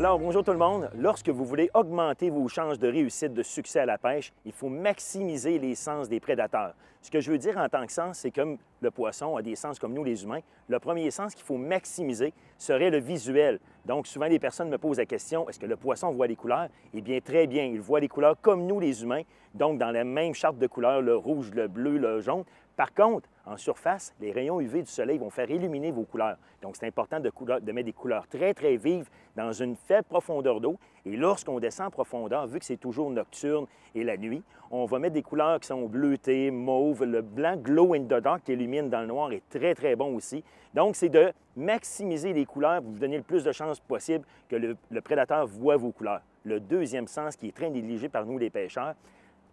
Alors, bonjour tout le monde. Lorsque vous voulez augmenter vos chances de réussite, de succès à la pêche, il faut maximiser les sens des prédateurs. Ce que je veux dire en tant que sens, c'est comme le poisson a des sens comme nous, les humains. Le premier sens qu'il faut maximiser serait le visuel. Donc, souvent, les personnes me posent la question, est-ce que le poisson voit les couleurs? Eh bien, très bien, il voit les couleurs comme nous, les humains, donc dans la même charte de couleurs, le rouge, le bleu, le jaune. Par contre, en surface, les rayons UV du soleil vont faire illuminer vos couleurs. Donc, c'est important de mettre des couleurs très, très vives dans une faible profondeur d'eau. Et lorsqu'on descend en profondeur, vu que c'est toujours nocturne et la nuit, on va mettre des couleurs qui sont bleutées, mauves. Le blanc glow in the dark qui illumine dans le noir est très, très bon aussi. Donc, c'est de maximiser les couleurs pour vous donner le plus de chances possible que le prédateur voit vos couleurs. Le deuxième sens qui est très négligé par nous, les pêcheurs,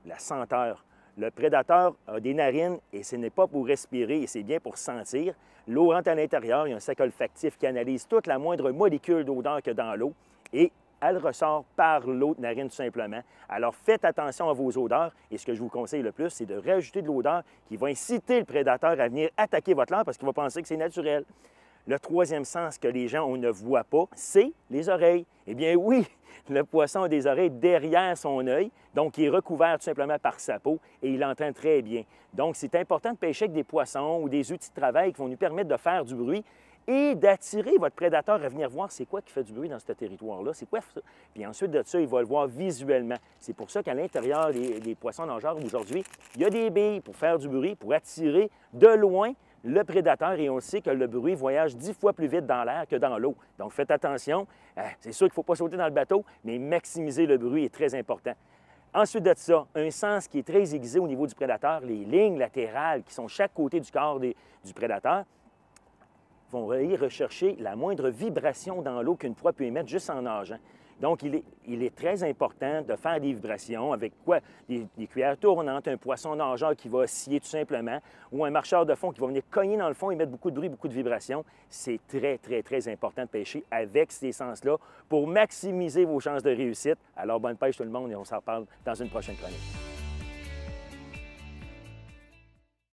la senteur. Le prédateur a des narines et ce n'est pas pour respirer et c'est bien pour sentir. L'eau rentre à l'intérieur, il y a un sac olfactif qui analyse toute la moindre molécule d'odeur que dans l'eau et elle ressort par l'eau de narine tout simplement. Alors faites attention à vos odeurs et ce que je vous conseille le plus, c'est de rajouter de l'odeur qui va inciter le prédateur à venir attaquer votre leurre parce qu'il va penser que c'est naturel. Le troisième sens que les gens ne voient pas, c'est les oreilles. Eh bien oui, le poisson a des oreilles derrière son œil, donc il est recouvert tout simplement par sa peau et il entend très bien. Donc c'est important de pêcher avec des poissons ou des outils de travail qui vont nous permettre de faire du bruit et d'attirer votre prédateur à venir voir c'est quoi qui fait du bruit dans ce territoire-là, c'est quoi ça? Puis ensuite de ça, il va le voir visuellement. C'est pour ça qu'à l'intérieur des poissons nageurs aujourd'hui, il y a des billes pour faire du bruit, pour attirer de loin le prédateur et on sait que le bruit voyage 10 fois plus vite dans l'air que dans l'eau. Donc faites attention, c'est sûr qu'il ne faut pas sauter dans le bateau, mais maximiser le bruit est très important. Ensuite de ça, un sens qui est très aiguisé au niveau du prédateur, les lignes latérales qui sont chaque côté du corps du prédateur, vont aller rechercher la moindre vibration dans l'eau qu'une proie peut émettre juste en nageant. Donc, il est très important de faire des vibrations avec quoi? Des cuillères tournantes, un poisson nageur qui va osciller tout simplement, ou un marcheur de fond qui va venir cogner dans le fond et mettre beaucoup de bruit, beaucoup de vibrations. C'est très, très, très important de pêcher avec ces sens-là pour maximiser vos chances de réussite. Alors, bonne pêche tout le monde et on s'en reparle dans une prochaine chronique.